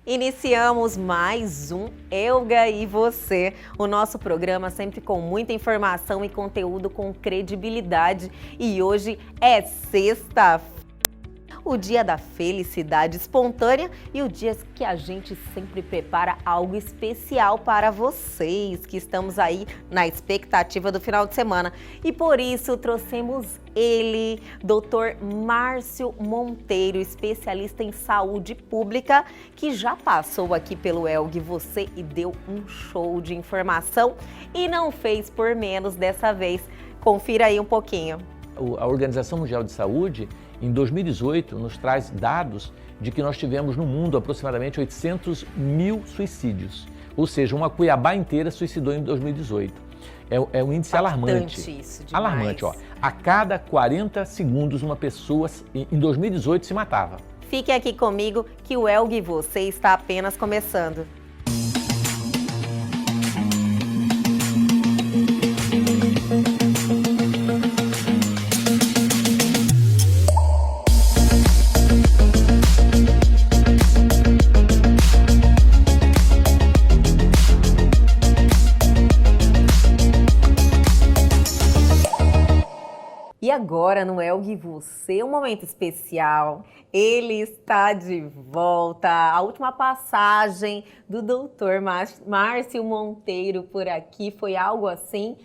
Iniciamos mais um Elga e Você, o nosso programa sempre com muita informação e conteúdo com credibilidade. E hoje é sexta-feira, o dia da felicidade espontânea e o dia que a gente sempre prepara algo especial para vocês, que estamos aí na expectativa do final de semana. E por isso trouxemos ele, Dr. Márcio Monteiro, especialista em saúde pública, que já passou aqui pelo Elga e Você e deu um show de informação e não fez por menos dessa vez. Confira aí um pouquinho. A Organização Mundial de Saúde, em 2018, nos traz dados de que nós tivemos no mundo aproximadamente 800 mil suicídios. Ou seja, uma Cuiabá inteira suicidou em 2018. É um índice alarmante. Isso, demais. Alarmante, ó. A cada 40 segundos uma pessoa, em 2018, se matava. Fique aqui comigo que o Elga e Você está apenas começando. E agora, no Elga e Você, um momento especial, ele está de volta. A última passagem do Dr. Márcio Monteiro por aqui foi algo assim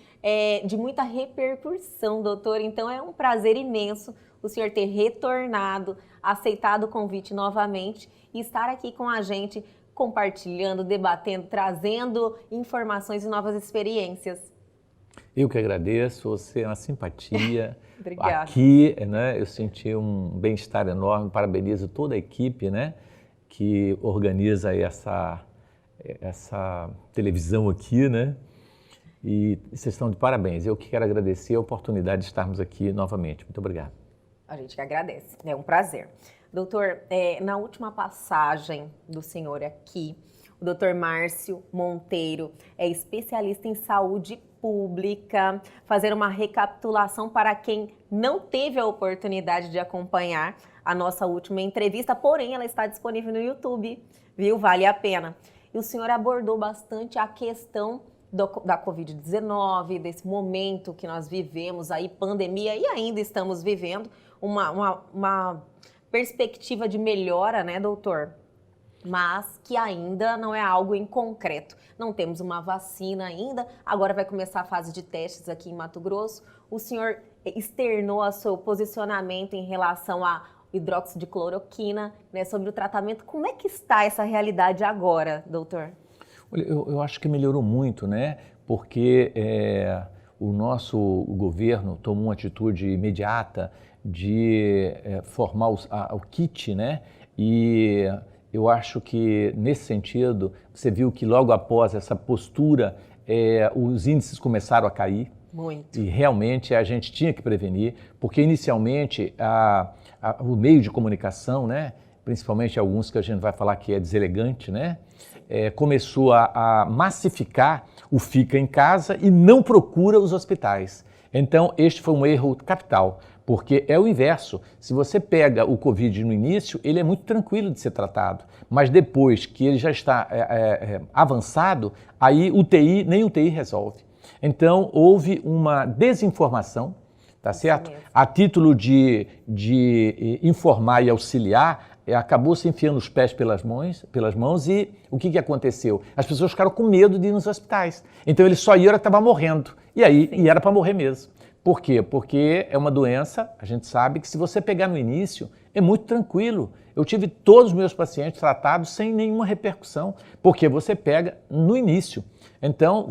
de muita repercussão, doutor. Então é um prazer imenso o senhor ter retornado, aceitado o convite novamente e estar aqui com a gente, compartilhando, debatendo, trazendo informações e novas experiências. Eu que agradeço, você é uma simpatia. Obrigada. Aqui, né, eu senti um bem-estar enorme, parabenizo toda a equipe, né, que organiza essa televisão aqui, né, e vocês estão de parabéns. Eu que quero agradecer a oportunidade de estarmos aqui novamente. Muito obrigado. A gente que agradece, é um prazer. Doutor, na última passagem do senhor aqui, o doutor Márcio Monteiro é especialista em saúde pública, fazer uma recapitulação para quem não teve a oportunidade de acompanhar a nossa última entrevista, porém ela está disponível no YouTube, viu? Vale a pena. E o senhor abordou bastante a questão da Covid-19, desse momento que nós vivemos aí, pandemia, e ainda estamos vivendo uma perspectiva de melhora, né, doutor? Mas que ainda não é algo em concreto. Não temos uma vacina ainda, agora vai começar a fase de testes aqui em Mato Grosso. O senhor externou o seu posicionamento em relação à hidróxido de cloroquina, né, sobre o tratamento. Como é que está essa realidade agora, doutor? Olha, eu acho que melhorou muito, né? Porque o nosso governo tomou uma atitude imediata de formar o kit, né? E eu acho que, nesse sentido, você viu que logo após essa postura, os índices começaram a cair. Muito. E realmente a gente tinha que prevenir, porque inicialmente o meio de comunicação, né, principalmente alguns que a gente vai falar que é deselegante, né, começou a massificar o fica em casa e não procura os hospitais. Então, este foi um erro capital. Porque é o inverso. Se você pega o Covid no início, ele é muito tranquilo de ser tratado. Mas depois que ele já está avançado, aí nem UTI resolve. Então, houve uma desinformação, tá certo? A título de informar e auxiliar, acabou se enfiando os pés pelas mãos e o que aconteceu? As pessoas ficaram com medo de ir nos hospitais. Então, eles só iam que estava morrendo. E era para morrer mesmo. Por quê? Porque é uma doença, a gente sabe que se você pegar no início, é muito tranquilo. Eu tive todos os meus pacientes tratados sem nenhuma repercussão, porque você pega no início. Então,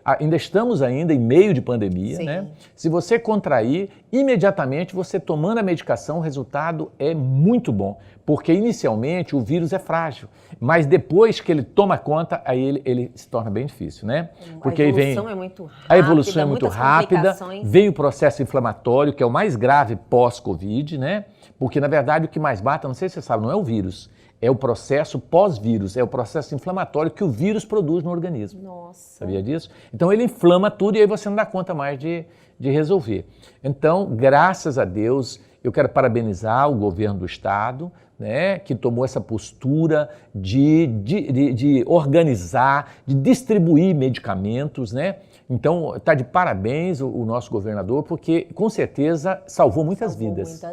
ainda estamos em meio de pandemia, Sim. né? Se você contrair, imediatamente você tomando a medicação, o resultado é muito bom, porque inicialmente o vírus é frágil, mas depois que ele toma conta, aí ele se torna bem difícil, né? Porque a evolução é muito rápida. A evolução é muito rápida, vem o processo inflamatório, que é o mais grave pós-Covid, né? Porque, na verdade, o que mais bate, não sei se você sabe, não é o vírus, é o processo pós-vírus, é o processo inflamatório que o vírus produz no organismo. Nossa. Sabia disso? Então ele inflama tudo e aí você não dá conta mais de resolver. Então, graças a Deus, eu quero parabenizar o governo do estado, né, que tomou essa postura de organizar, de distribuir medicamentos, né? Então, está de parabéns o nosso governador, porque com certeza salvou muitas vidas.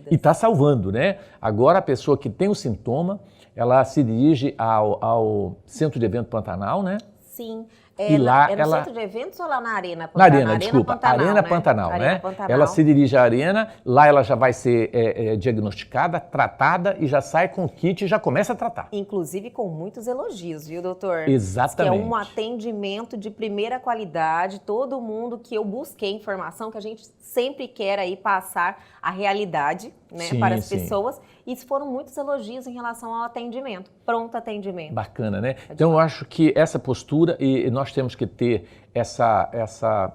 E está salvando, né? Agora a pessoa que tem o sintoma, ela se dirige ao Centro de Evento Pantanal, né? Sim. E lá no ela... Centro de Eventos ou lá na Arena Pantanal? Na Arena, desculpa. Pantanal, Arena né? Pantanal, Arena né? Pantanal. Ela se dirige à Arena, lá ela já vai ser diagnosticada, tratada e já sai com o kit e já começa a tratar. Inclusive com muitos elogios, viu, doutor? Exatamente. Que é um atendimento de primeira qualidade, todo mundo que eu busquei informação, que a gente sempre quer aí passar a realidade, né, sim, para as sim. pessoas. E foram muitos elogios em relação ao atendimento, pronto atendimento. Bacana, né? Então eu acho que essa postura, e nós temos que ter essa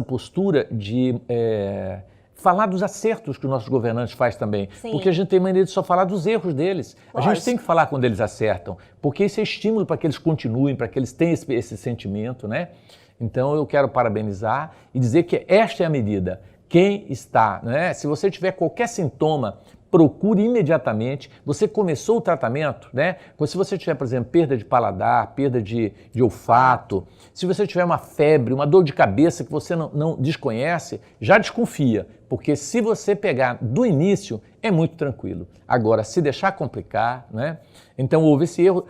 postura de falar dos acertos que os nossos governantes fazem também. Sim. Porque a gente tem mania de só falar dos erros deles. Lógico. A gente tem que falar quando eles acertam, porque isso é estímulo para que eles continuem, para que eles tenham esse sentimento, né? Então eu quero parabenizar e dizer que esta é a medida. Quem está, né? Se você tiver qualquer sintoma, procure imediatamente. Você começou o tratamento, né? Se você tiver, por exemplo, perda de paladar, perda de olfato, se você tiver uma febre, uma dor de cabeça que você não desconhece, já desconfia, porque se você pegar do início, é muito tranquilo. Agora, se deixar complicar, né? Então houve esse erro.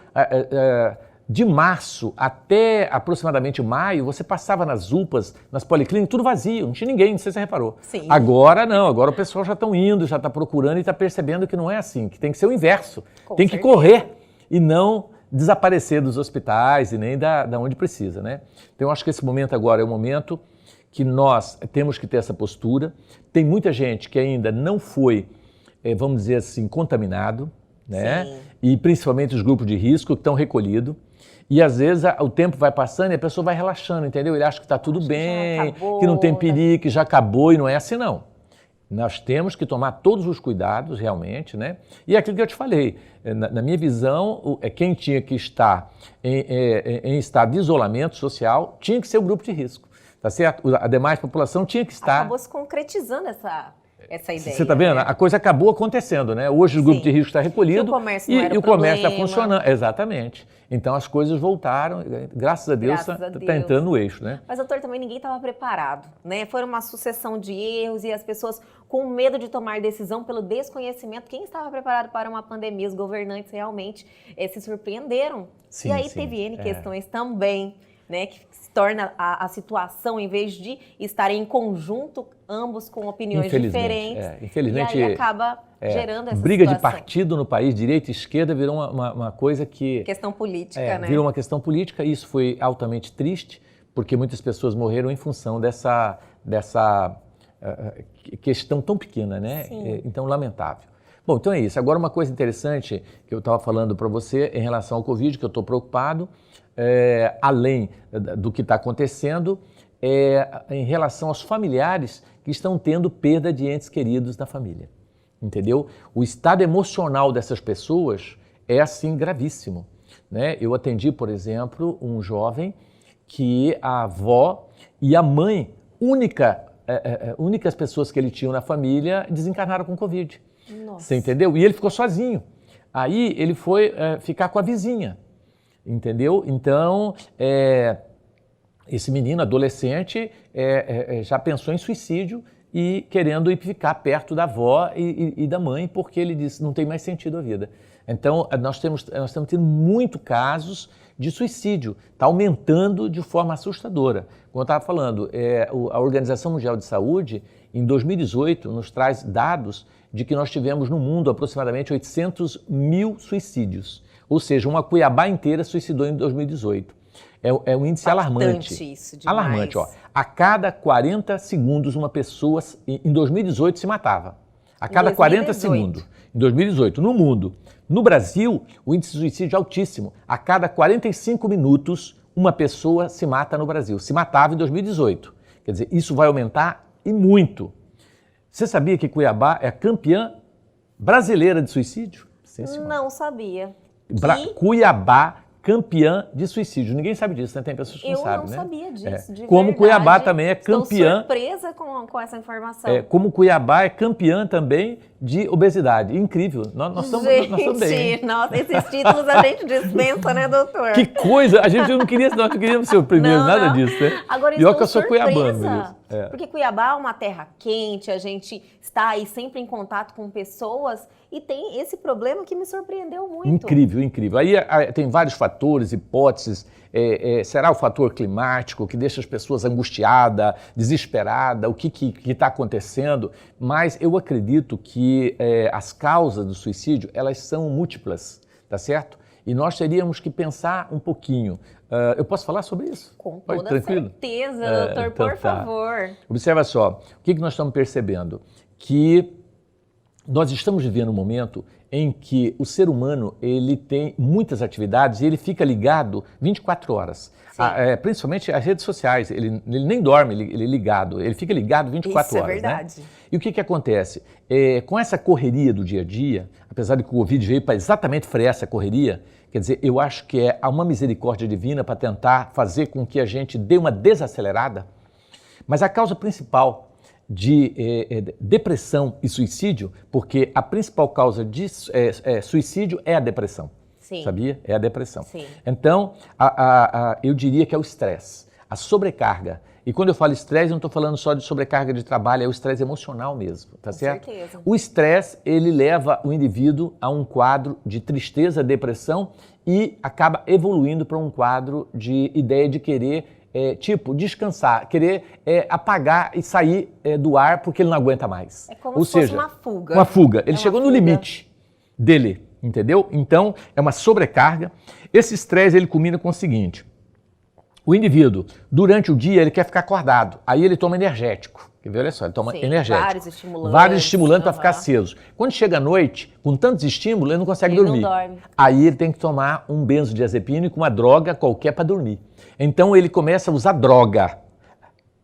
De março até aproximadamente maio, você passava nas UPAs, nas policlínicas, tudo vazio, não tinha ninguém, não sei se você reparou. Sim. Agora não, agora o pessoal já estão indo, já está procurando e está percebendo que não é assim, que tem que ser o inverso. Tem que correr e não desaparecer dos hospitais e nem da onde precisa, né? Então eu acho que esse momento agora é o momento que nós temos que ter essa postura. Tem muita gente que ainda não foi, vamos dizer assim, contaminado, né? Sim. E principalmente os grupos de risco que estão recolhidos. E às vezes o tempo vai passando e a pessoa vai relaxando, entendeu? Ele acha que está tudo bem, que não tem perigo, que já acabou, e não é assim não. Nós temos que tomar todos os cuidados realmente, né? E é aquilo que eu te falei, na minha visão, quem tinha que estar em estado de isolamento social tinha que ser o grupo de risco, tá certo? A demais população tinha que estar... Acabou se concretizando essa ideia. Você está vendo? Né? A coisa acabou acontecendo, né? Hoje o grupo de risco está recolhido e o comércio está funcionando. Exatamente. Então as coisas voltaram, graças a Deus está entrando no eixo, né? Mas, doutor, também ninguém estava preparado, né? Foi uma sucessão de erros e as pessoas com medo de tomar decisão pelo desconhecimento. Quem estava preparado para uma pandemia? Os governantes realmente se surpreenderam. Sim, e aí sim, teve N questões também, né? Que se torna a situação, em vez de estarem em conjunto, ambos com opiniões diferentes. Infelizmente, e aí acaba gerando essa briga situação. de partido no país, direita e esquerda, virou uma coisa que... Questão política, né? Virou uma questão política e isso foi altamente triste, porque muitas pessoas morreram em função dessa questão tão pequena, né? Então, lamentável. Bom, então é isso. Agora uma coisa interessante que eu estava falando para você em relação ao Covid, que eu estou preocupado, além do que está acontecendo, em relação aos familiares que estão tendo perda de entes queridos da família, entendeu? O estado emocional dessas pessoas é assim gravíssimo, né? Eu atendi, por exemplo, um jovem que a avó e a mãe, únicas pessoas que ele tinha na família, desencarnaram com Covid. Nossa. Você entendeu? E ele ficou sozinho. Aí ele foi ficar com a vizinha, entendeu? Então, esse menino, adolescente, já pensou em suicídio e querendo ir ficar perto da avó e da mãe, porque ele disse não tem mais sentido a vida. Então, nós estamos tendo muito casos de suicídio. Está aumentando de forma assustadora. Como eu estava falando, a Organização Mundial de Saúde, em 2018, nos traz dados de que nós tivemos no mundo aproximadamente 800 mil suicídios. Ou seja, uma Cuiabá inteira suicidou em 2018. É um índice alarmante. Isso, demais. Alarmante, ó. A cada 40 segundos uma pessoa, em 2018, se matava. A cada 40 segundos. Em 2018, no mundo. No Brasil, o índice de suicídio é altíssimo. A cada 45 minutos, uma pessoa se mata no Brasil. Se matava em 2018. Quer dizer, isso vai aumentar e muito. Você sabia que Cuiabá é a campeã brasileira de suicídio? Sim, senhora. Não sabia. Cuiabá, campeã de suicídio. Ninguém sabe disso, né? Tem pessoas que não sabem, Eu não sabia disso, de Como verdade. Cuiabá também é Estou campeã. surpresa com essa informação. Como Cuiabá é campeã também de obesidade. Incrível. Nós estamos bem. Hein? Nossa, esses títulos a gente dispensa, né, doutor? Que coisa! A gente não queríamos ser o primeiro, nada disso, né? Agora, Pior que eu sou surpresa, cuiabano. Porque Cuiabá é uma terra quente, a gente está aí sempre em contato com pessoas e tem esse problema que me surpreendeu muito. Incrível, incrível. Aí tem vários fatores, hipóteses. Será o fator climático que deixa as pessoas angustiadas, desesperadas, o que está acontecendo? Mas eu acredito que as causas do suicídio, elas são múltiplas, tá certo? E nós teríamos que pensar um pouquinho. Eu posso falar sobre isso? Com toda certeza, doutor, então por favor. Observa só, o que nós estamos percebendo? Que nós estamos vivendo um momento em que o ser humano ele tem muitas atividades e ele fica ligado 24 horas. Principalmente as redes sociais, ele nem dorme, ele é ligado, ele fica ligado 24 horas. Isso é verdade. Né? E o que acontece? Com essa correria do dia a dia, apesar de que o Covid veio para exatamente frear essa correria, quer dizer, eu acho que há uma misericórdia divina para tentar fazer com que a gente dê uma desacelerada, mas a causa principal de depressão e suicídio, porque a principal causa de suicídio é a depressão. Sim. Sabia? É a depressão. Sim. Então, eu diria que é o estresse, a sobrecarga. E quando eu falo estresse, eu não estou falando só de sobrecarga de trabalho, é o estresse emocional mesmo, tá certo? Com certeza. O estresse, ele leva o indivíduo a um quadro de tristeza, depressão e acaba evoluindo para um quadro de ideia de querer descansar, querer apagar e sair do ar porque ele não aguenta mais. É como se fosse uma fuga. Uma fuga. Ele chegou no limite dele, entendeu? Então, é uma sobrecarga. Esse estresse, ele culmina com o seguinte: o indivíduo, durante o dia, ele quer ficar acordado. Aí ele toma energético. Quer ver? Olha só, ele toma energético. Vários estimulantes para ficar aceso. Quando chega à noite, com tantos estímulos, ele não consegue dormir. Não dorme. Aí ele tem que tomar um benzodiazepínico, uma droga qualquer para dormir. Então ele começa a usar droga.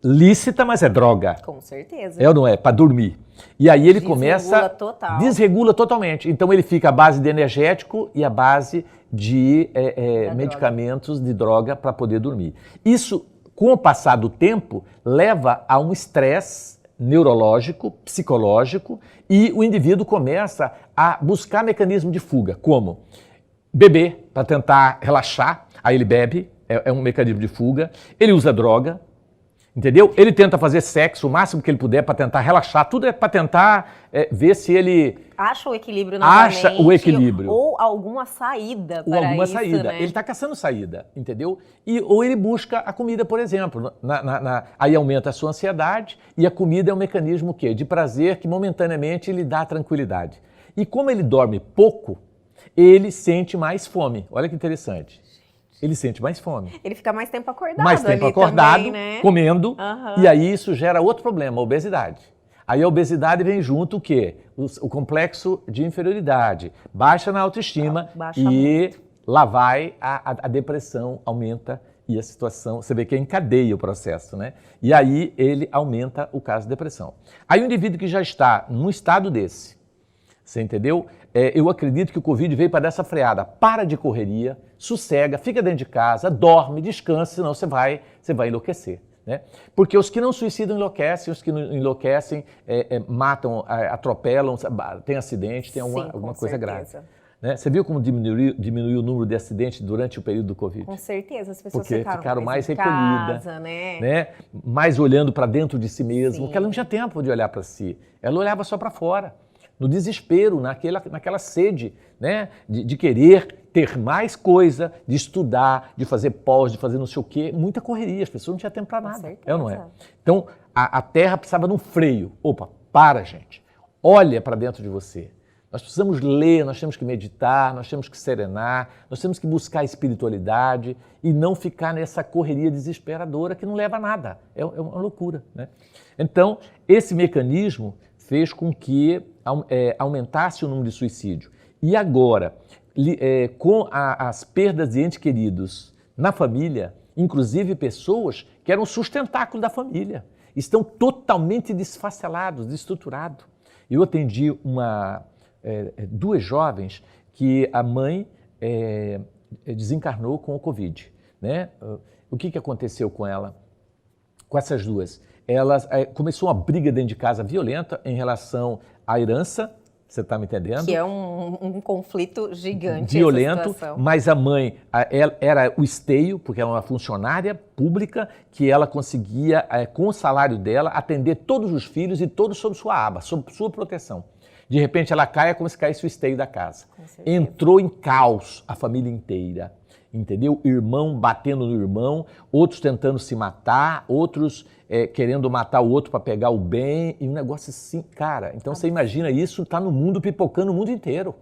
Lícita, mas é droga. Com certeza. É ou não é? Para dormir. E aí ele desregula totalmente. Então ele fica à base de energético e à base de medicamentos de droga para poder dormir. Isso, com o passar do tempo, leva a um estresse neurológico, psicológico, e o indivíduo começa a buscar mecanismo de fuga, como beber para tentar relaxar, aí ele bebe, é um mecanismo de fuga, ele usa droga, entendeu? Ele tenta fazer sexo o máximo que ele puder para tentar relaxar, tudo é para tentar ver se ele acha o equilíbrio novamente. Acha o equilíbrio. Ou alguma saída para alguma isso, saída. Né? Ele está caçando saída, entendeu? Ou ele busca a comida, por exemplo. Aí aumenta a sua ansiedade e a comida é um mecanismo de prazer que momentaneamente lhe dá tranquilidade. E como ele dorme pouco, ele sente mais fome. Olha que interessante. Ele sente mais fome. Ele fica mais tempo acordado. Mais tempo acordado, também, né? comendo, e aí isso gera outro problema, a obesidade. Aí a obesidade vem junto o quê? O complexo de inferioridade. Baixa na autoestima muito. Lá vai a depressão, aumenta e a situação, você vê que encadeia o processo, né? E aí ele aumenta o caso de depressão. Aí o indivíduo que já está num estado desse, você entendeu? Eu acredito que o Covid veio para dar essa freada. Para de correria, sossega, fica dentro de casa, dorme, descansa, senão você vai enlouquecer. Né? Porque os que não suicidam enlouquecem, os que não enlouquecem matam, atropelam, tem acidente, tem alguma coisa grave. Né? Você viu como diminuiu o número de acidentes durante o período do Covid? Com certeza, as pessoas ficaram mais recolhidas, né? Mais olhando para dentro de si mesmo, porque ela não tinha tempo de olhar para si, ela olhava só para fora. No desespero, naquela sede, né, de querer ter mais coisa, de estudar, de fazer pós, de fazer não sei o quê, muita correria, as pessoas não tinham tempo para nada, é ou não é? Então, a Terra precisava de um freio. Opa, para, gente, olha para dentro de você. Nós precisamos ler, nós temos que meditar, nós temos que serenar, nós temos que buscar a espiritualidade e não ficar nessa correria desesperadora que não leva a nada, é uma loucura, né? Então, esse mecanismo fez com que aumentasse o número de suicídio. E agora, com as perdas de entes queridos na família, inclusive pessoas que eram o sustentáculo da família, estão totalmente desfacelados, destruturados. Eu atendi duas jovens que a mãe desencarnou com o Covid, né? O que aconteceu com ela? Com essas duas? Elas começou uma briga dentro de casa violenta em relação à herança. Você está me entendendo? Que é um conflito gigante. Violento, mas a mãe ela era o esteio, porque ela é uma funcionária pública, que ela conseguia, com o salário dela, atender todos os filhos e todos sob sua aba, sob sua proteção. De repente ela cai, é como se caísse o esteio da casa. Entrou em caos a família inteira, entendeu? Irmão batendo no irmão, outros tentando se matar, outros querendo matar o outro para pegar o bem, e um negócio assim, cara. Então você imagina isso, tá no mundo, pipocando o mundo inteiro.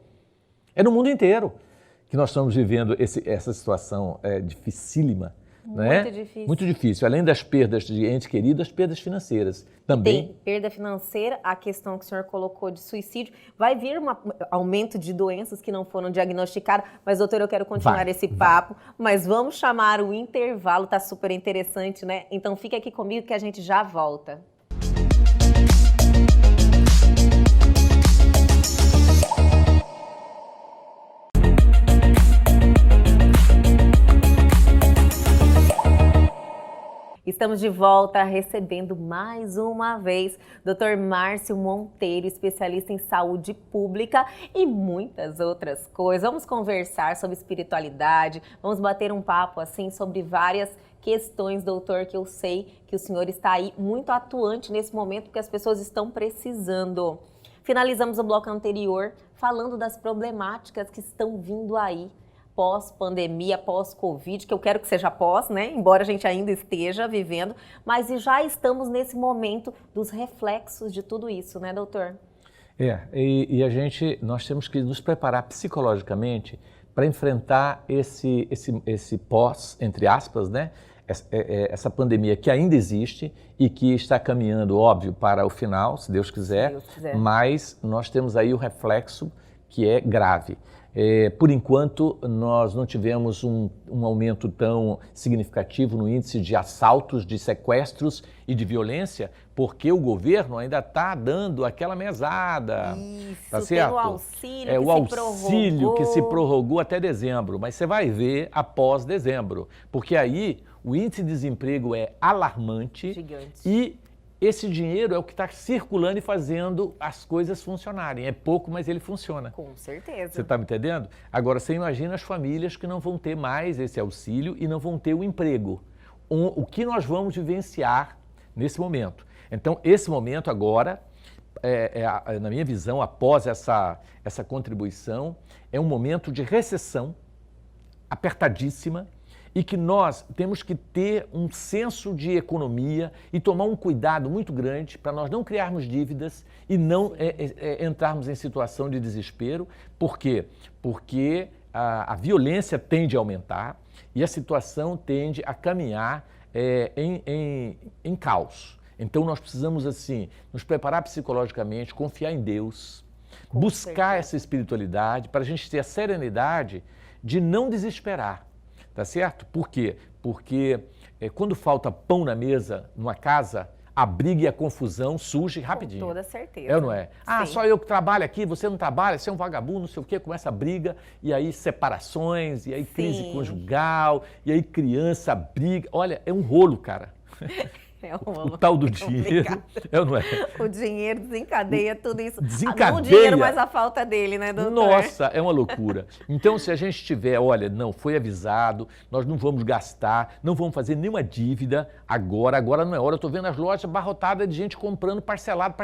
É no mundo inteiro que nós estamos vivendo essa situação dificílima. Muito difícil. Muito difícil. Além das perdas de entes queridos, as perdas financeiras também. Tem perda financeira, a questão que o senhor colocou de suicídio. Vai vir um aumento de doenças que não foram diagnosticadas. Mas, doutor, eu quero continuar esse papo. Mas vamos chamar o intervalo, tá super interessante, né? Então fica aqui comigo que a gente já volta. Estamos de volta recebendo mais uma vez Dr. Márcio Monteiro, especialista em saúde pública e muitas outras coisas. Vamos conversar sobre espiritualidade, vamos bater um papo assim sobre várias questões, doutor, que eu sei que o senhor está aí muito atuante nesse momento porque as pessoas estão precisando. Finalizamos o bloco anterior falando das problemáticas que estão vindo aí. Pós-pandemia, pós-Covid, que eu quero que seja pós, né? Embora a gente ainda esteja vivendo, mas já estamos nesse momento dos reflexos de tudo isso, né, doutor? E nós temos que nos preparar psicologicamente para enfrentar esse pós, entre aspas, né? Essa pandemia que ainda existe e que está caminhando, óbvio, para o final, se Deus quiser, mas nós temos aí o reflexo que é grave. Por enquanto, nós não tivemos um aumento tão significativo no índice de assaltos, de sequestros e de violência, porque o governo ainda está dando aquela mesada. Isso, tá certo? Tem o auxílio que se prorrogou até dezembro, mas você vai ver após dezembro, porque aí o índice de desemprego é alarmante. Gigante. E esse dinheiro é o que está circulando e fazendo as coisas funcionarem. É pouco, mas ele funciona. Com certeza. Você está me entendendo? Agora, você imagina as famílias que não vão ter mais esse auxílio e não vão ter o emprego. O que nós vamos vivenciar nesse momento? Então, esse momento agora, na minha visão, após essa contribuição, é um momento de recessão apertadíssima, e que nós temos que ter um senso de economia e tomar um cuidado muito grande para nós não criarmos dívidas e não entrarmos em situação de desespero. Por quê? Porque a violência tende a aumentar e a situação tende a caminhar em caos. Então nós precisamos assim nos preparar psicologicamente, confiar em Deus, buscar essa espiritualidade para a gente ter a serenidade de não desesperar. Tá certo? Por quê? Porque quando falta pão na mesa, numa casa, a briga e a confusão surgem rapidinho. Com toda certeza. É ou não é? Sim. Só eu que trabalho aqui, você não trabalha, você é um vagabundo, não sei o quê, começa a briga, e aí separações, e aí crise conjugal, e aí criança briga. Olha, é um rolo, cara. O tal do dinheiro, é ou não é? O dinheiro desencadeia tudo isso. Desencadeia. Não o dinheiro, mas a falta dele, né, doutor? Nossa, é uma loucura. Então, se a gente tiver, olha, não, foi avisado, nós não vamos gastar, não vamos fazer nenhuma dívida agora não é hora. Eu estou vendo as lojas abarrotadas de gente comprando parcelado.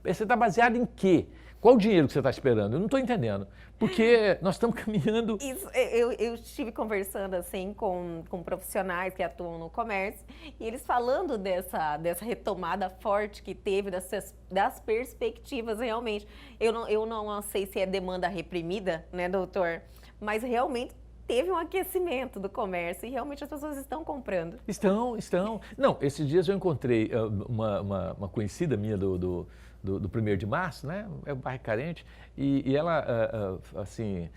Você está baseado em quê? Qual o dinheiro que você está esperando? Eu não estou entendendo. Porque nós estamos caminhando... Isso, eu estive conversando assim com profissionais que atuam no comércio e eles falando dessa retomada forte que teve, das perspectivas realmente. Eu não sei se é demanda reprimida, né, doutor? Mas realmente teve um aquecimento do comércio e realmente as pessoas estão comprando. Estão. Não, esses dias eu encontrei uma conhecida minha do 1º de março, né? É um bairro carente, e ela, assim,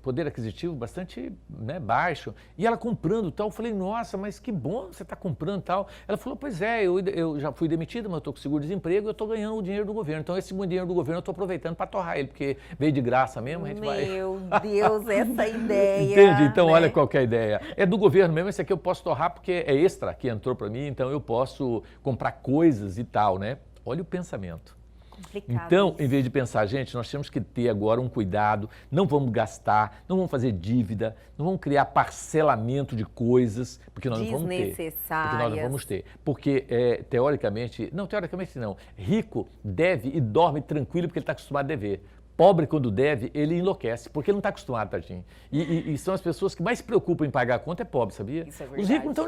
poder aquisitivo bastante, né, baixo. E ela comprando tal, eu falei, nossa, mas que bom você está comprando tal. Ela falou, pois é, eu já fui demitida, mas eu estou com seguro-desemprego e eu estou ganhando o dinheiro do governo. Então esse dinheiro do governo eu estou aproveitando para torrar ele, porque veio de graça mesmo, a gente vai... Meu Deus, essa ideia. Entende? Então, né? olha qual que é a ideia. É do governo mesmo, esse aqui eu posso torrar porque é extra que entrou para mim, então eu posso comprar coisas e tal, né? Olha o pensamento. Complicado Então, isso. em vez de pensar, gente, nós temos que ter agora um cuidado, não vamos gastar, não vamos fazer dívida, não vamos criar parcelamento de coisas, porque nós não vamos ter. Porque nós não vamos ter. Porque, teoricamente não, rico deve e dorme tranquilo porque ele está acostumado a dever. Pobre, quando deve, ele enlouquece, porque ele não está acostumado, tadinho. E são as pessoas que mais se preocupam em pagar a conta, é pobre, sabia? Isso é Os verdade. ricos não estão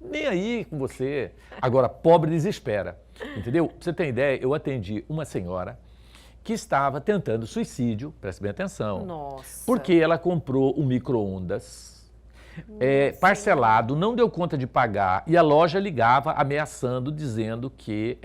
nem aí com você. Agora, pobre desespera, entendeu? Pra você ter ideia, eu atendi uma senhora que estava tentando suicídio, preste bem atenção, Nossa. porque ela comprou um micro-ondas, parcelado, não deu conta de pagar e a loja ligava ameaçando, dizendo que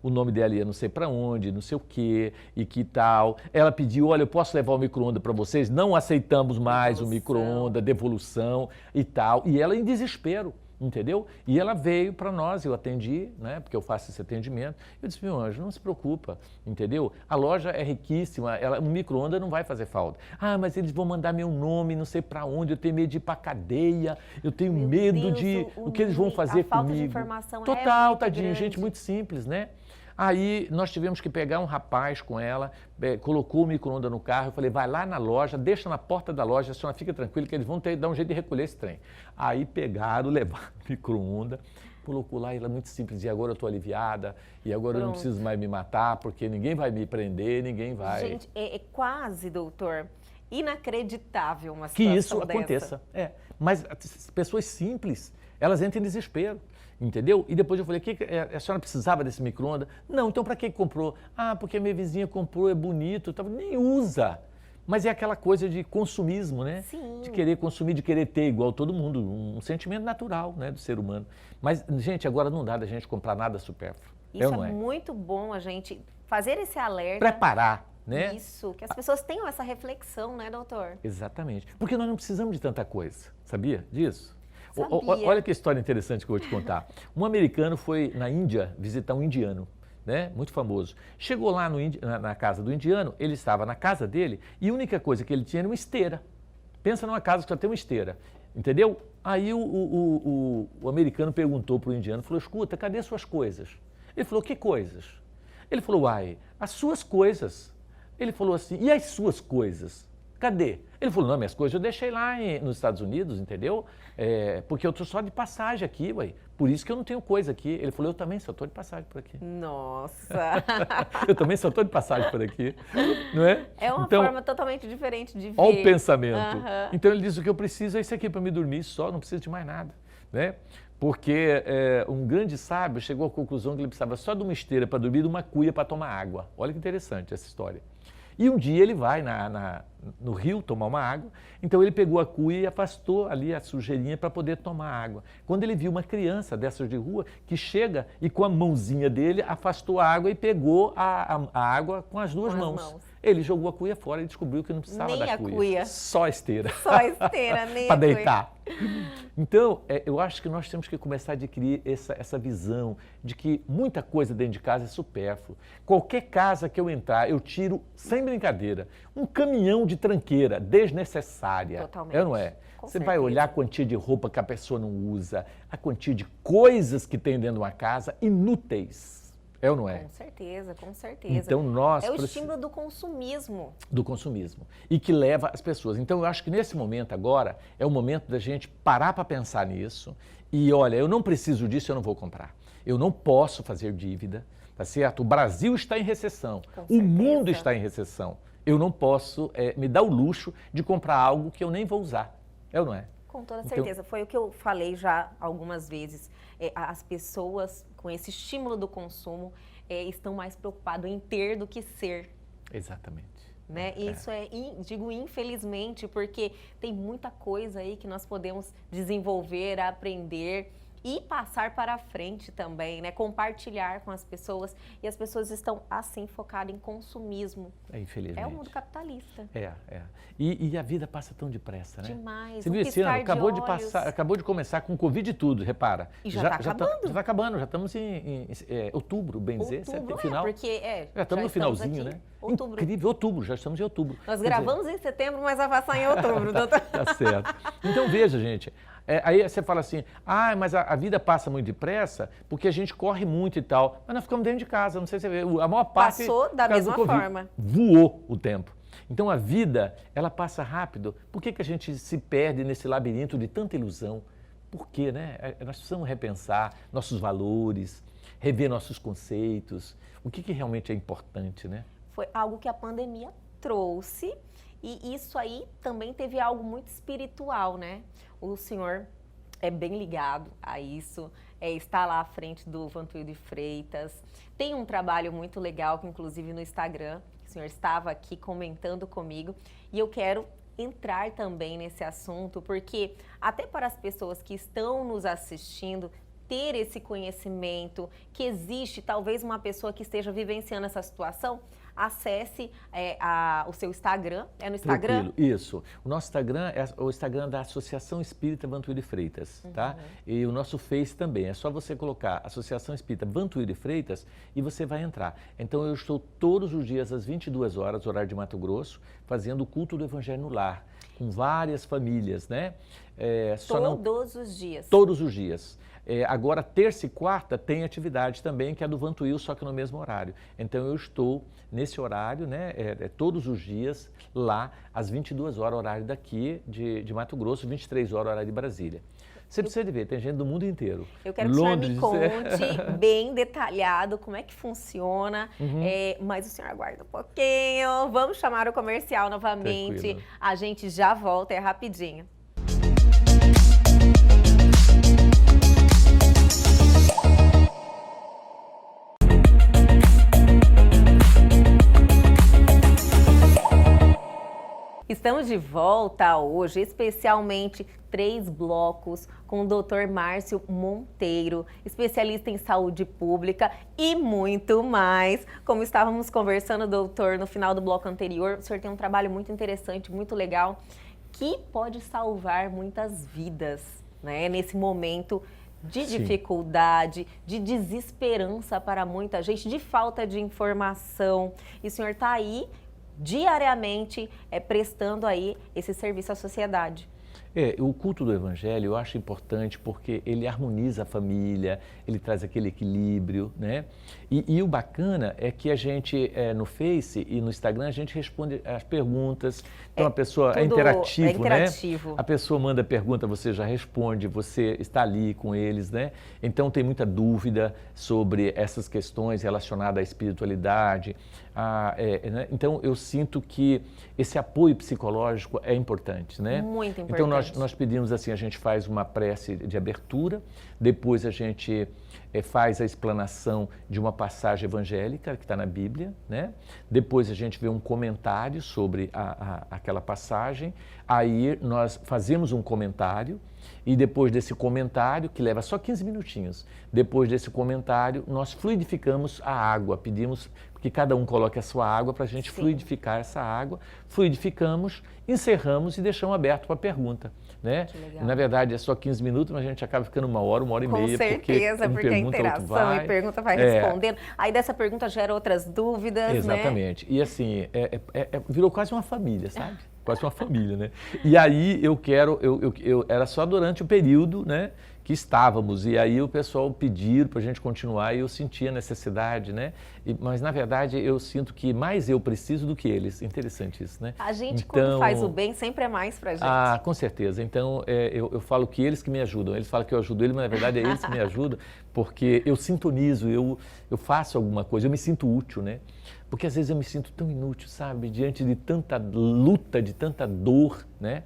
o nome dela ia não sei para onde, não sei o quê e que tal. Ela pediu, olha, eu posso levar o micro-ondas para vocês? Não aceitamos mais o micro-ondas, devolução e tal. E ela em desespero. Entendeu? E ela veio para nós, eu atendi, né? Porque eu faço esse atendimento. Eu disse, meu anjo, não se preocupa, entendeu? A loja é riquíssima, um micro-ondas não vai fazer falta. Ah, mas eles vão mandar meu nome, não sei para onde, eu tenho medo de ir para cadeia, eu tenho medo de o que eles vão fazer comigo. A falta de informação Total, muito tadinho, grande. gente muito simples, né? Aí nós tivemos que pegar um rapaz com ela, colocou o micro-ondas no carro, eu falei, vai lá na loja, deixa na porta da loja, a senhora fica tranquila que eles vão dar um jeito de recolher esse trem. Aí pegaram, levaram o micro-ondas, colocou lá, e ela muito simples, e agora eu estou aliviada, e agora eu não preciso mais me matar, porque ninguém vai me prender, ninguém vai... Gente, é quase, doutor, inacreditável uma que situação isso aconteça. Mas as pessoas simples, elas entram em desespero. Entendeu? E depois eu falei, a senhora precisava desse micro-ondas? Não, então para que comprou? Ah, porque a minha vizinha comprou, é bonito. Nem usa. Mas é aquela coisa de consumismo, né? Sim. De querer consumir, de querer ter igual todo mundo. Um sentimento natural, né, do ser humano. Mas, gente, agora não dá da gente comprar nada supérfluo. Isso não é muito bom a gente fazer esse alerta. Preparar, né? Isso, que as pessoas tenham essa reflexão, né, doutor? Exatamente. Porque nós não precisamos de tanta coisa. Sabia disso? Sabia. Olha que história interessante que eu vou te contar. Um americano foi na Índia visitar um indiano, né? Muito famoso. Chegou lá na casa do indiano, ele estava na casa dele e a única coisa que ele tinha era uma esteira. Pensa numa casa que só tem uma esteira, entendeu? Aí o americano perguntou para o indiano, falou, escuta, cadê suas coisas? Ele falou, que coisas? Ele falou, uai, as suas coisas. Ele falou assim, e as suas coisas? Cadê? Ele falou, não, minhas coisas eu deixei lá nos Estados Unidos, entendeu? Porque eu estou só de passagem aqui, ué. Por isso que eu não tenho coisa aqui. Ele falou, eu também só estou de passagem por aqui. Nossa! Eu também só estou de passagem por aqui, não é? É uma forma totalmente diferente de ver. Olha o pensamento. Uhum. Então ele disse, o que eu preciso é isso aqui para me dormir só, não preciso de mais nada, né? Porque um grande sábio chegou à conclusão que ele precisava só de uma esteira para dormir e de uma cuia para tomar água. Olha que interessante essa história. E um dia ele vai no rio tomar uma água, então ele pegou a cuia e afastou ali a sujeirinha para poder tomar água. Quando ele viu uma criança dessas de rua que chega e com a mãozinha dele afastou a água e pegou a água com as duas mãos. Ele jogou a cuia fora e descobriu que não precisava da cuia. Só a esteira. Só a esteira, nem para deitar. Então, eu acho que nós temos que começar a adquirir essa visão de que muita coisa dentro de casa é supérfluo. Qualquer casa que eu entrar, eu tiro, sem brincadeira, um caminhão de tranqueira desnecessária. Totalmente. É ou não é? Com Você certeza. vai olhar a quantia de roupa que a pessoa não usa, a quantia de coisas que tem dentro de uma casa inúteis. É ou não é? Com certeza, com certeza. Então nós é o estímulo do consumismo. Do consumismo. E que leva as pessoas. Então eu acho que nesse momento agora é o momento da gente parar para pensar nisso e olha, eu não preciso disso, eu não vou comprar. Eu não posso fazer dívida, tá certo? O Brasil está em recessão. O mundo está em recessão. Eu não posso me dar o luxo de comprar algo que eu nem vou usar. É ou não é? Com toda certeza. Foi o que eu falei já algumas vezes. As pessoas com esse estímulo do consumo estão mais preocupadas em ter do que ser. Exatamente. Né? Isso digo infelizmente, porque tem muita coisa aí que nós podemos desenvolver, aprender e passar para frente também, né? Compartilhar com as pessoas. E as pessoas estão, assim, focadas em consumismo. Infelizmente. É o mundo capitalista. E a vida passa tão depressa, né? Demais. Você viu esse ano? Acabou de começar com Covid e tudo, repara. E já está acabando. Já está acabando, já estamos em outubro, bem dizer, final. Porque já estamos no finalzinho, aqui, né? Outubro. Incrível, outubro, já estamos em outubro. Nós gravamos em setembro, mas vai passar em outubro, doutor. Tá certo. Então veja, gente, aí você fala assim, mas a vida passa muito depressa porque a gente corre muito e tal. Mas nós ficamos dentro de casa, não sei se você vê, a maior parte... Passou da mesma forma. Voou o tempo. Então a vida, ela passa rápido. Por que a gente se perde nesse labirinto de tanta ilusão? Por quê, né? Nós precisamos repensar nossos valores, rever nossos conceitos, o que realmente é importante, né? Foi algo que a pandemia trouxe e isso aí também teve algo muito espiritual, né? O senhor é bem ligado a isso, está lá à frente do Vantuil de Freitas, tem um trabalho muito legal que inclusive no Instagram, o senhor estava aqui comentando comigo e eu quero entrar também nesse assunto, porque até para as pessoas que estão nos assistindo, ter esse conhecimento que existe talvez uma pessoa que esteja vivenciando essa situação, acesse o seu Instagram. É no Instagram? Tranquilo, isso. O nosso Instagram é o Instagram da Associação Espírita Vantuil de Freitas, tá? E o nosso Face também. É só você colocar Associação Espírita Vantuil de Freitas e você vai entrar. Então eu estou todos os dias às 22 horas, horário de Mato Grosso, fazendo o culto do Evangelho no lar, com várias famílias, né? Todos os dias? Todos os dias. Agora, terça e quarta, tem atividade também, que é do Vantuil, só que no mesmo horário. Então, eu estou nesse horário, né, todos os dias, lá, às 22 horas, horário daqui de Mato Grosso, 23 horas, horário de Brasília. Você precisa de ver, tem gente do mundo inteiro. Eu quero que o senhor me conte bem detalhado como é que funciona, mas o senhor aguarda um pouquinho. Vamos chamar o comercial novamente. Tranquilo. A gente já volta, é rapidinho. Estamos de volta hoje, especialmente 3 blocos com o Dr. Márcio Monteiro, especialista em saúde pública e muito mais. Como estávamos conversando, doutor, no final do bloco anterior, o senhor tem um trabalho muito interessante, muito legal, que pode salvar muitas vidas, né? Nesse momento de dificuldade, de desesperança para muita gente, de falta de informação. E o senhor está aí diariamente prestando aí esse serviço à sociedade. O culto do Evangelho eu acho importante porque ele harmoniza a família, ele traz aquele equilíbrio, né? E o bacana é que a gente, no Face e no Instagram, a gente responde as perguntas. Então a pessoa é interativo, né? A pessoa manda pergunta, você já responde, você está ali com eles, né? Então tem muita dúvida sobre essas questões relacionadas à espiritualidade. Né? Então eu sinto que esse apoio psicológico é importante, né? Muito importante. Então nós pedimos assim, a gente faz uma prece de abertura, depois a gente faz a explanação de uma passagem evangélica que está na Bíblia, né? Depois a gente vê um comentário sobre aquela passagem, aí nós fazemos um comentário e depois desse comentário, que leva só 15 minutinhos, depois desse comentário nós fluidificamos a água, pedimos que cada um coloque a sua água para a gente fluidificar essa água, fluidificamos, encerramos e deixamos aberto para pergunta. Né? Na verdade é só 15 minutos, mas a gente acaba ficando uma hora e meia. Com certeza, porque a interação e pergunta vai respondendo. Aí dessa pergunta gera outras dúvidas, exatamente. Né? E assim, virou quase uma família, sabe? Quase uma família, né? E aí eu era só durante o período, né, que estávamos, e aí o pessoal pediu para a gente continuar e eu senti a necessidade, né? Mas na verdade eu sinto que mais eu preciso do que eles. Interessante isso, né? A gente quando faz o bem sempre é mais pra gente. Com certeza. Então eu falo que eles que me ajudam, eles falam que eu ajudo eles, mas na verdade é eles que me ajudam, porque eu sintonizo, eu faço alguma coisa, eu me sinto útil, né? Porque às vezes eu me sinto tão inútil, sabe? Diante de tanta luta, de tanta dor, né?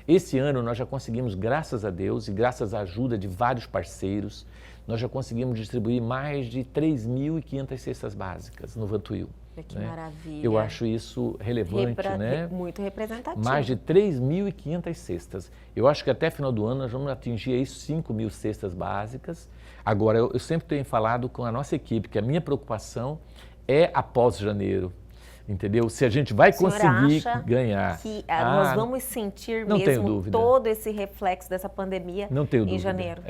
Esse ano nós já conseguimos, graças a Deus e graças à ajuda de vários parceiros, nós já conseguimos distribuir mais de 3.500 cestas básicas no Vantuil. Que maravilha. Eu acho isso relevante, né? Muito representativo. Mais de 3.500 cestas. Eu acho que até final do ano nós vamos atingir aí 5.000 cestas básicas. Agora, eu sempre tenho falado com a nossa equipe que a minha preocupação é após janeiro. Entendeu? Se a gente vai conseguir ganhar. Que nós vamos sentir não mesmo todo esse reflexo dessa pandemia em janeiro.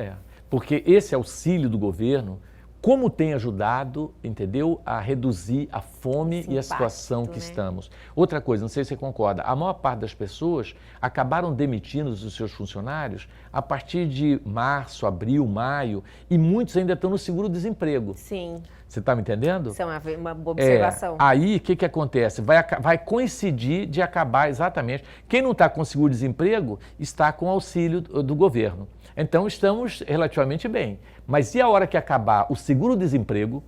Porque esse auxílio do governo, como tem ajudado, entendeu, a reduzir a fome e a situação que estamos. Outra coisa, não sei se você concorda, a maior parte das pessoas acabaram demitindo os seus funcionários a partir de março, abril, maio, e muitos ainda estão no seguro-desemprego. Sim. Você está me entendendo? Isso é uma boa observação. Aí, o que acontece? Vai coincidir de acabar exatamente. Quem não está com seguro-desemprego está com auxílio do governo. Então, estamos relativamente bem. Mas e a hora que acabar o seguro-desemprego,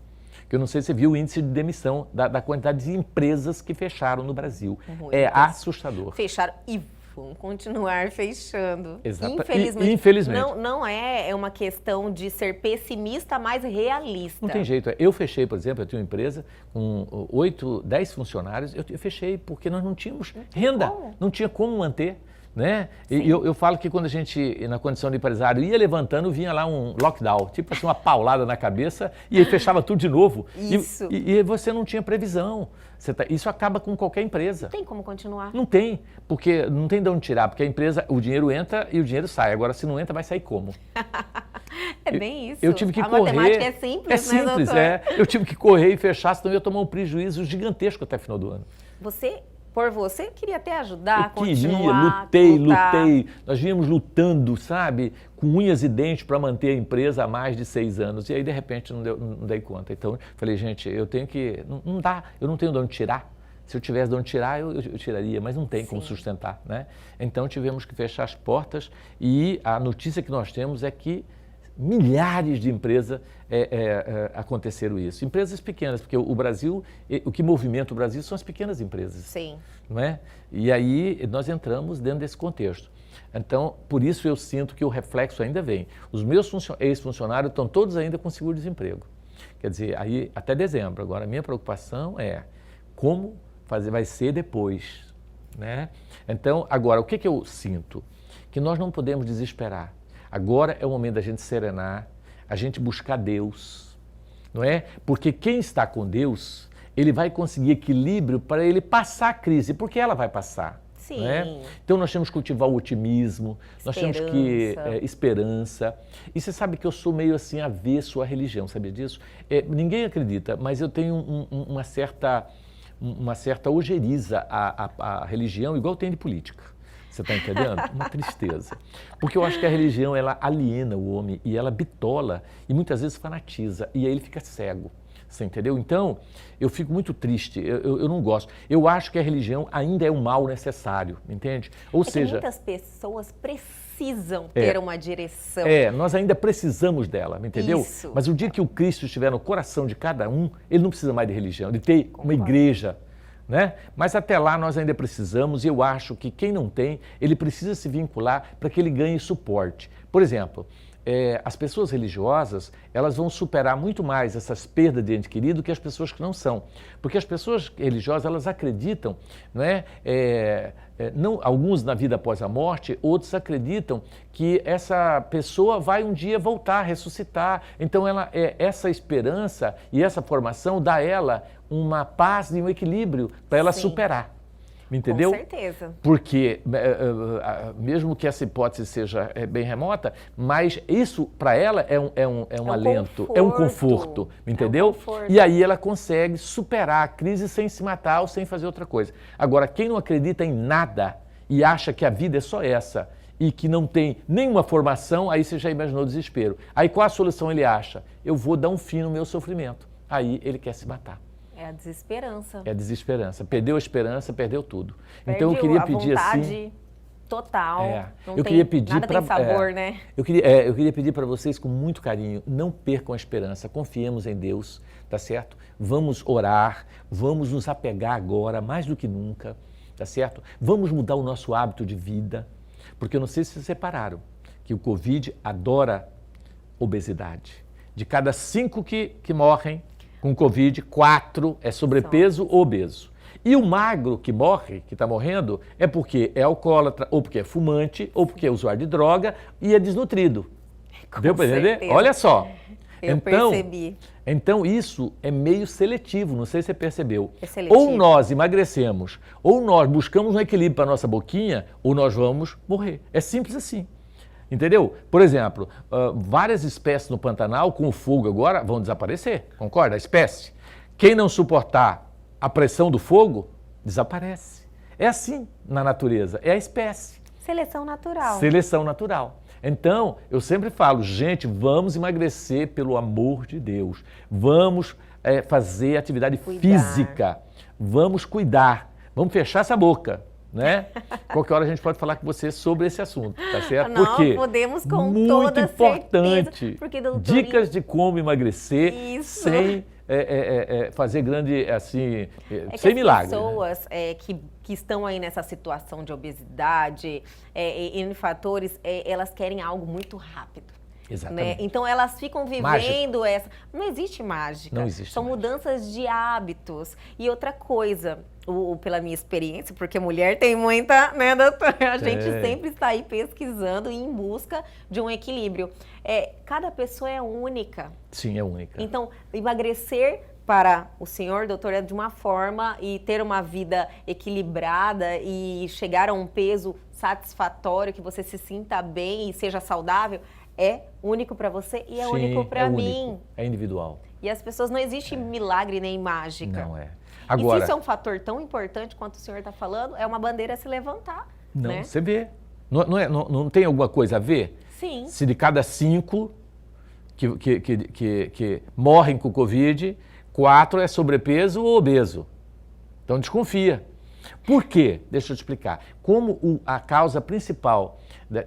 que eu não sei se você viu o índice de demissão da quantidade de empresas que fecharam no Brasil. É assustador. Fecharam e vão continuar fechando. Infelizmente. Infelizmente. Não é uma questão de ser pessimista, mas realista. Não tem jeito. Eu fechei, por exemplo, eu tinha uma empresa com 8, 10 funcionários, eu fechei porque nós não tínhamos renda, não tinha como manter. Né? E eu falo que quando a gente, na condição de empresário, ia levantando, vinha lá um lockdown, tipo assim, uma paulada na cabeça e aí fechava tudo de novo. Isso. E você não tinha previsão. Isso acaba com qualquer empresa. Não tem como continuar. Não tem, porque não tem de onde tirar, porque a empresa, o dinheiro entra e o dinheiro sai. Agora, se não entra, vai sair como? É bem isso. Eu tive que correr. A matemática é simples, é simples, né, Eu tive que correr e fechar, senão eu ia tomar um prejuízo gigantesco até o final do ano. Por você, queria até ajudar a continuar. Lutei. Nós vínhamos lutando, sabe, com unhas e dentes para manter a empresa há mais de 6 anos. E aí, de repente, não dei conta. Então, falei, gente, eu tenho que... Não dá, eu não tenho de onde tirar. Se eu tivesse de onde tirar, eu tiraria, mas não tem como sustentar, né? Então, tivemos que fechar as portas e a notícia que nós temos é que milhares de empresas aconteceram isso. Empresas pequenas, porque o Brasil, o que movimenta o Brasil são as pequenas empresas. Sim. Não é? E aí nós entramos dentro desse contexto. Então, por isso eu sinto que o reflexo ainda vem. Os meus ex-funcionários estão todos ainda com seguro-desemprego. Quer dizer, aí até dezembro. Agora, a minha preocupação é como vai ser depois, né? Então, agora, o que eu sinto? Que nós não podemos desesperar. Agora é o momento da gente serenar, a gente buscar Deus, não é? Porque quem está com Deus, ele vai conseguir equilíbrio para ele passar a crise, porque ela vai passar. Sim. Não é? Então nós temos que cultivar o otimismo, nós temos que esperança. E você sabe que eu sou meio assim avesso à religião, sabia disso? Ninguém acredita, mas eu tenho uma certa ojeriza à religião, igual tem de política. Você está entendendo? Uma tristeza. Porque eu acho que a religião, ela aliena o homem e ela bitola e muitas vezes fanatiza e aí ele fica cego. Você entendeu? Então, eu fico muito triste, eu não gosto. Eu acho que a religião ainda é um mal necessário, entende? Ou seja... muitas pessoas precisam ter uma direção. Nós ainda precisamos dela, entendeu? Isso. Mas o dia que o Cristo estiver no coração de cada um, ele não precisa mais de religião, de ter uma igreja. Né? Mas até lá nós ainda precisamos, e eu acho que quem não tem, ele precisa se vincular para que ele ganhe suporte. Por exemplo, as pessoas religiosas, elas vão superar muito mais essas perdas de ente querido que as pessoas que não são. Porque as pessoas religiosas, elas acreditam, não é? Alguns na vida após a morte, outros acreditam que essa pessoa vai um dia voltar, ressuscitar. Então, essa esperança e essa formação dá a ela uma paz e um equilíbrio para ela superar. Me entendeu? Com certeza. Porque, mesmo que essa hipótese seja bem remota, mas isso para ela é um alento, é um conforto, me entendeu? É um conforto. E aí ela consegue superar a crise sem se matar ou sem fazer outra coisa. Agora, quem não acredita em nada e acha que a vida é só essa e que não tem nenhuma formação, aí você já imaginou o desespero. Aí qual a solução ele acha? Eu vou dar um fim no meu sofrimento. Aí ele quer se matar. É a desesperança. É a desesperança. Perdeu a esperança, perdeu tudo. Então eu queria pedir assim, total. Eu queria pedir nada tem sabor, né? Eu queria pedir para vocês com muito carinho, não percam a esperança, confiemos em Deus, tá certo? Vamos orar, vamos nos apegar agora mais do que nunca, tá certo? Vamos mudar o nosso hábito de vida, porque eu não sei se vocês repararam que o Covid adora obesidade. De cada 5 que morrem, Com Covid, 4 é sobrepeso ou obeso. E o magro que morre, que está morrendo, é porque é alcoólatra, ou porque é fumante, ou porque é usuário de droga e é desnutrido. Deu para entender? Olha só. Eu percebi. Então isso é meio seletivo, não sei se você percebeu. É seletivo. Ou nós emagrecemos, ou nós buscamos um equilíbrio para a nossa boquinha, ou nós vamos morrer. É simples assim. Entendeu? Por exemplo, várias espécies no Pantanal, com o fogo agora, vão desaparecer. Concorda? A espécie. Quem não suportar a pressão do fogo, desaparece. É assim na natureza, é a espécie. Seleção natural. Seleção natural. Então, eu sempre falo, gente, vamos emagrecer pelo amor de Deus. Vamos fazer atividade física. Vamos cuidar. Vamos fechar essa boca. Né? Qualquer hora a gente pode falar com você sobre esse assunto, tá certo? Não, porque podemos com muito toda importante. Certeza, porque, doutor, dicas de como emagrecer isso. sem fazer grande, assim, sem milagre. As pessoas que estão aí nessa situação de obesidade, N fatores, elas querem algo muito rápido. Exatamente. Né? Então elas ficam vivendo essa... Não existe mágica. Não existe. São mudanças de hábitos. E outra coisa, pela minha experiência, porque mulher tem muita, né, doutor? A gente sempre está aí pesquisando e em busca de um equilíbrio. Cada pessoa é única. Sim, é única. Então, emagrecer para o senhor, doutor, é de uma forma e ter uma vida equilibrada e chegar a um peso satisfatório, que você se sinta bem e seja saudável, é único para você e é único para mim. É individual. E as pessoas, não existe milagre nem mágica. Não é. Agora, e se isso é um fator tão importante quanto o senhor está falando, é uma bandeira a se levantar. Não, né? Você vê. Não tem alguma coisa a ver? Sim. Se de cada 5 que morrem com Covid, 4 é sobrepeso ou obeso. Então desconfia. Por quê? Deixa eu te explicar. Como a causa principal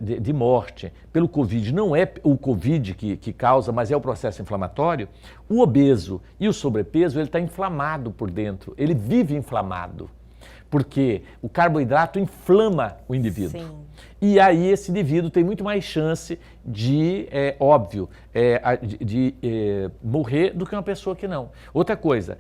de morte pelo Covid não é o Covid que causa, mas é o processo inflamatório, o obeso e o sobrepeso, ele está inflamado por dentro, ele vive inflamado, porque o carboidrato inflama o indivíduo. Sim. E aí esse indivíduo tem muito mais chance de morrer do que uma pessoa que não. Outra coisa,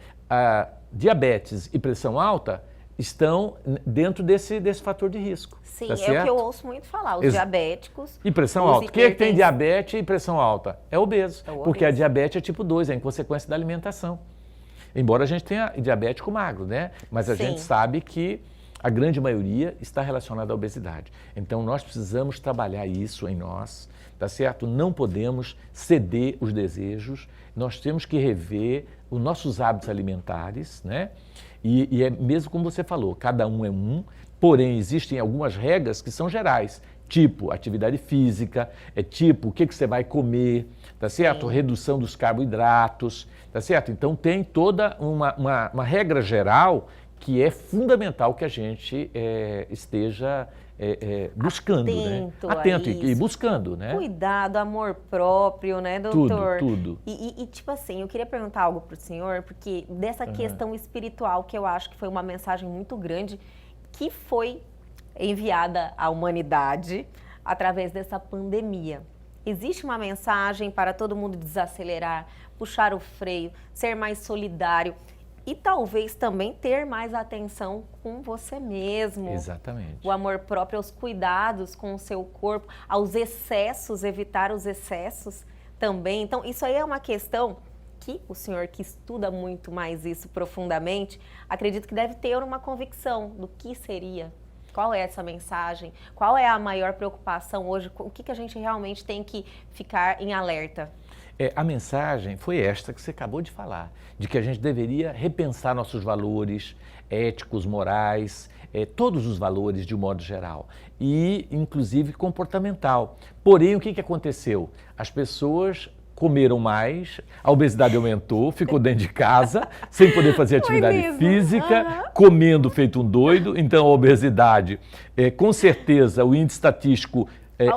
diabetes e pressão alta estão dentro desse fator de risco. Sim, tá é certo? O que eu ouço muito falar, os diabéticos. E pressão alta. Quem é que tem diabetes e pressão alta? É obeso. Porque a diabetes é tipo 2, é em consequência da alimentação. Embora a gente tenha diabético magro, né? Mas a gente sabe que a grande maioria está relacionada à obesidade. Então nós precisamos trabalhar isso em nós, tá certo? Não podemos ceder os desejos, nós temos que rever os nossos hábitos alimentares, né? E é mesmo como você falou, cada um é um, porém existem algumas regras que são gerais, tipo atividade física, tipo o que você vai comer, tá certo? Redução dos carboidratos, tá certo? Então tem toda uma regra geral que é fundamental que a gente esteja buscando, atento, né? Atento e buscando, né? Cuidado, amor próprio, né, doutor? Tudo. E tipo assim, eu queria perguntar algo pro senhor, porque dessa questão espiritual, que eu acho que foi uma mensagem muito grande, que foi enviada à humanidade através dessa pandemia. Existe uma mensagem para todo mundo desacelerar, puxar o freio, ser mais solidário e talvez também ter mais atenção com você mesmo. Exatamente. O amor próprio, aos cuidados com o seu corpo, aos excessos, evitar os excessos também. Então, isso aí é uma questão que o senhor que estuda muito mais isso profundamente, acredito que deve ter uma convicção do que seria. Qual é essa mensagem? Qual é a maior preocupação hoje? O que a gente realmente tem que ficar em alerta? A mensagem foi esta que você acabou de falar, de que a gente deveria repensar nossos valores éticos, morais, todos os valores de um modo geral, e inclusive comportamental. Porém, o que aconteceu? As pessoas comeram mais, a obesidade aumentou, ficou dentro de casa, sem poder fazer atividade física, comendo feito um doido. Então a obesidade, com certeza, o índice estatístico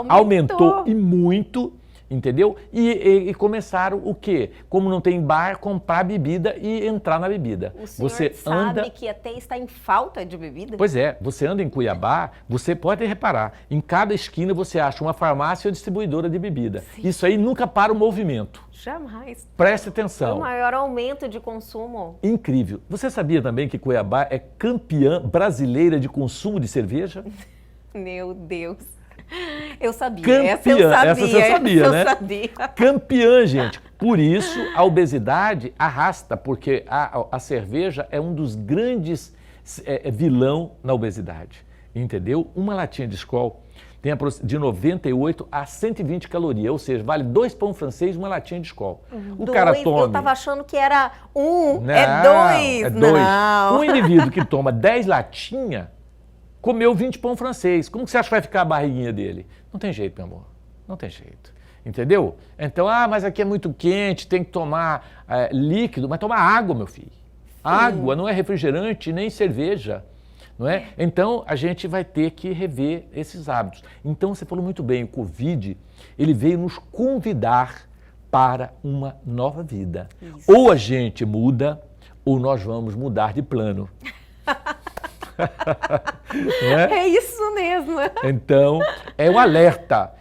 aumentou e muito. entendeu? E começaram o quê? Como não tem bar, comprar bebida e entrar na bebida. O senhor sabe que até está em falta de bebida? Pois é, você anda em Cuiabá, você pode reparar, em cada esquina você acha uma farmácia ou distribuidora de bebida. Sim. Isso aí nunca para o movimento. Jamais. Preste É atenção. o maior aumento de consumo. Incrível. Você sabia também que Cuiabá é campeã brasileira de consumo de cerveja? Meu Deus. Eu sabia. Campeã. Essa você sabia, né? Eu sabia. Campeã, gente. Por isso, a obesidade arrasta, porque a cerveja é um dos grandes vilão na obesidade. Entendeu? Uma latinha de Skol tem de 98 a 120 calorias, ou seja, vale 2 pão francês e uma latinha de Skol. O cara toma... Eu tava achando que era Não, é 2. É 2. Não. Um indivíduo que toma 10 latinhas comeu 20 pão francês. Como que você acha que vai ficar a barriguinha dele? Não tem jeito, meu amor. Não tem jeito. Entendeu? Então, mas aqui é muito quente, tem que tomar líquido, mas toma água, meu filho. Água, não é refrigerante nem cerveja. Não é? Então, a gente vai ter que rever esses hábitos. Então, você falou muito bem, o Covid, ele veio nos convidar para uma nova vida. Isso. Ou a gente muda, ou nós vamos mudar de plano. É isso mesmo. Então, é um alerta.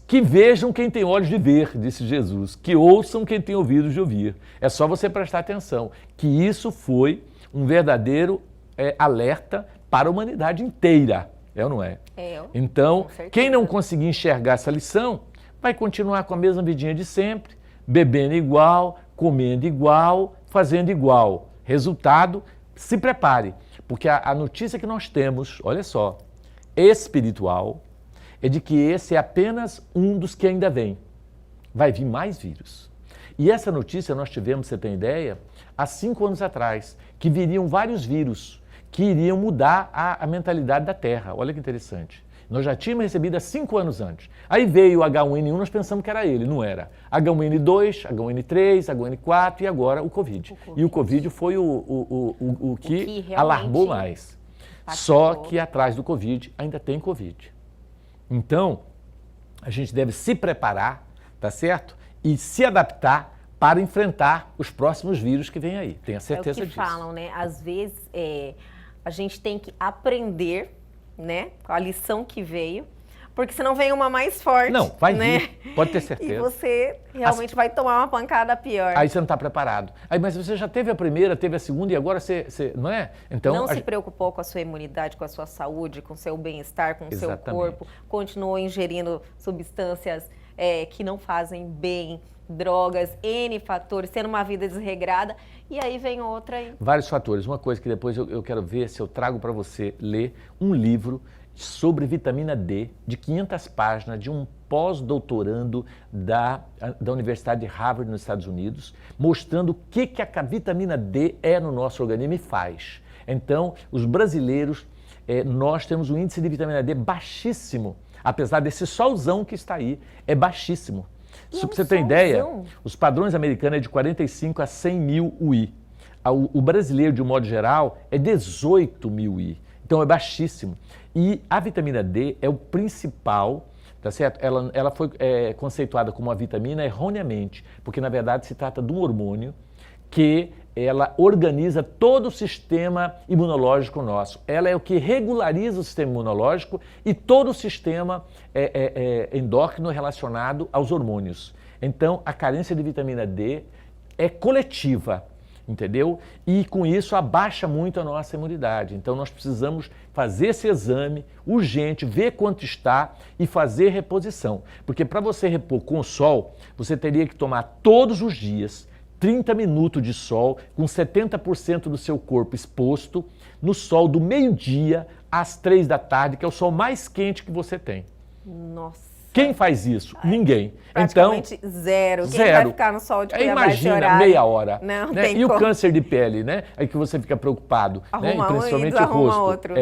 Que vejam quem tem olhos de ver, disse Jesus. Que ouçam quem tem ouvidos de ouvir. É só você prestar atenção. Que isso foi um verdadeiro alerta para a humanidade inteira. É ou não é? Então, quem não conseguir enxergar essa lição, vai continuar com a mesma vidinha de sempre, bebendo igual, comendo igual, fazendo igual. Resultado, se prepare. Porque a notícia que nós temos, olha só, espiritual, é de que esse é apenas um dos que ainda vem. Vai vir mais vírus. E essa notícia nós tivemos, você tem ideia, há 5 anos atrás, que viriam vários vírus que iriam mudar a mentalidade da Terra. Olha que interessante. Nós já tínhamos recebido há 5 anos antes. Aí veio o H1N1, nós pensamos que era ele, não era. H1N2, H1N3, H1N4 e agora o Covid. E o Covid foi o que alarmou mais. Só que atrás do Covid ainda tem Covid. Então, a gente deve se preparar, tá certo? E se adaptar para enfrentar os próximos vírus que vêm aí. Tenha certeza disso. É o que falam, né? Às vezes, a gente tem que aprender, né, com a lição que veio, porque senão vem uma mais forte. Não, vai né? vir, pode ter certeza. E você realmente vai tomar uma pancada pior. Aí você não está preparado. Aí, mas você já teve a primeira, teve a segunda e agora você não é? Então, não se preocupou com a sua imunidade, com a sua saúde, com o seu bem-estar, com o seu corpo, continuou ingerindo substâncias que não fazem bem, drogas, N fatores, tendo uma vida desregrada, e aí vem outra aí. Vários fatores. Uma coisa que depois eu quero ver se eu trago para você ler um livro sobre vitamina D, de 500 páginas, de um pós-doutorando da Universidade de Harvard, nos Estados Unidos, mostrando o que a vitamina D é no nosso organismo e faz. Então, os brasileiros, nós temos um índice de vitamina D baixíssimo, apesar desse solzão que está aí, é baixíssimo. Se você ter ideia, os padrões americanos é de 45 a 100 mil UI. O brasileiro, de um modo geral, é 18 mil UI. Então é baixíssimo. E a vitamina D é o principal, tá certo? Ela foi conceituada como uma vitamina erroneamente, porque na verdade se trata de um hormônio que ela organiza todo o sistema imunológico nosso. Ela é o que regulariza o sistema imunológico e todo o sistema endócrino relacionado aos hormônios. Então, a carência de vitamina D é coletiva, entendeu? E com isso abaixa muito a nossa imunidade. Então, nós precisamos fazer esse exame urgente, ver quanto está e fazer reposição. Porque para você repor com o sol, você teria que tomar todos os dias 30 minutos de sol, com 70% do seu corpo exposto no sol do meio-dia às 3 da tarde, que é o sol mais quente que você tem. Nossa. Quem faz isso? Ninguém. Praticamente então, zero. Quem vai ficar no sol de Cuiabá esse horário? Imagina, meia hora. Não, né? tem E como. O câncer de pele, né? Aí que você fica preocupado. Né? E principalmente o rosto. Outro.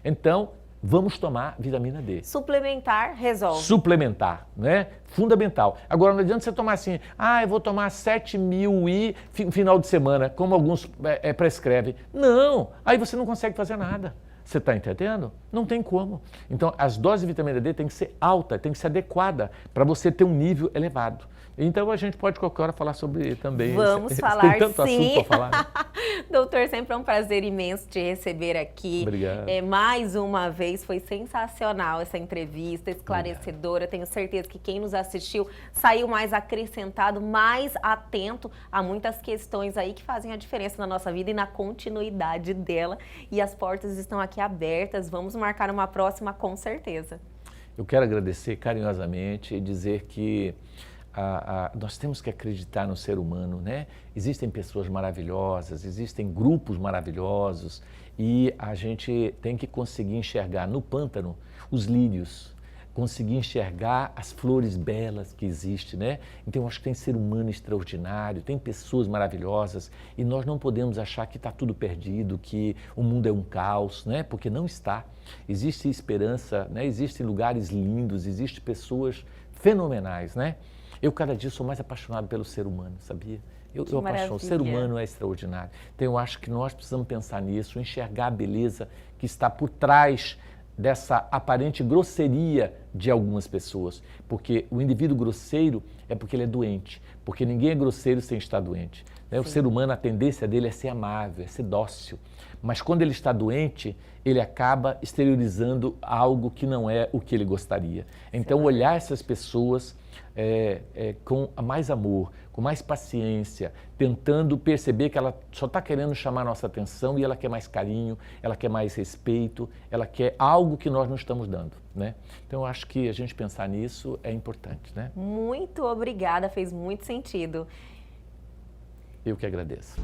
Então, vamos tomar vitamina D. Suplementar resolve. Suplementar, né? Fundamental. Agora, não adianta você tomar assim, eu vou tomar 7 mil e final de semana, como alguns prescrevem. Não, aí você não consegue fazer nada. Você está entendendo? Não tem como. Então, as doses de vitamina D tem que ser alta, tem que ser adequada para você ter um nível elevado. Então, a gente pode qualquer hora falar sobre também. Vamos falar, tem tanto sim. assunto para falar. Né? Doutor, sempre é um prazer imenso te receber aqui. Obrigado. Mais uma vez, foi sensacional essa entrevista, esclarecedora. Tenho certeza que quem nos assistiu saiu mais acrescentado, mais atento a muitas questões aí que fazem a diferença na nossa vida e na continuidade dela. E as portas estão aqui abertas. Vamos marcar uma próxima com certeza. Eu quero agradecer carinhosamente e dizer que nós temos que acreditar no ser humano, né? Existem pessoas maravilhosas, existem grupos maravilhosos e a gente tem que conseguir enxergar no pântano os lírios, conseguir enxergar as flores belas que existem, né? Então eu acho que tem ser humano extraordinário, tem pessoas maravilhosas e nós não podemos achar que está tudo perdido, que o mundo é um caos, né? Porque não está. Existe esperança, né? Existem lugares lindos, existem pessoas fenomenais, né? Eu cada dia sou mais apaixonado pelo ser humano, sabia? Eu apaixono. O ser humano é extraordinário. Então eu acho que nós precisamos pensar nisso, enxergar a beleza que está por trás dessa aparente grosseria de algumas pessoas. Porque o indivíduo grosseiro é porque ele é doente. Porque ninguém é grosseiro sem estar doente. Né? O ser humano, a tendência dele é ser amável, é ser dócil. Mas quando ele está doente, ele acaba exteriorizando algo que não é o que ele gostaria. Então olhar essas pessoas com mais amor, com mais paciência, tentando perceber que ela só está querendo chamar a nossa atenção e ela quer mais carinho, ela quer mais respeito, ela quer algo que nós não estamos dando, né? Então eu acho que a gente pensar nisso é importante, né? Muito obrigada, fez muito sentido. Eu que agradeço.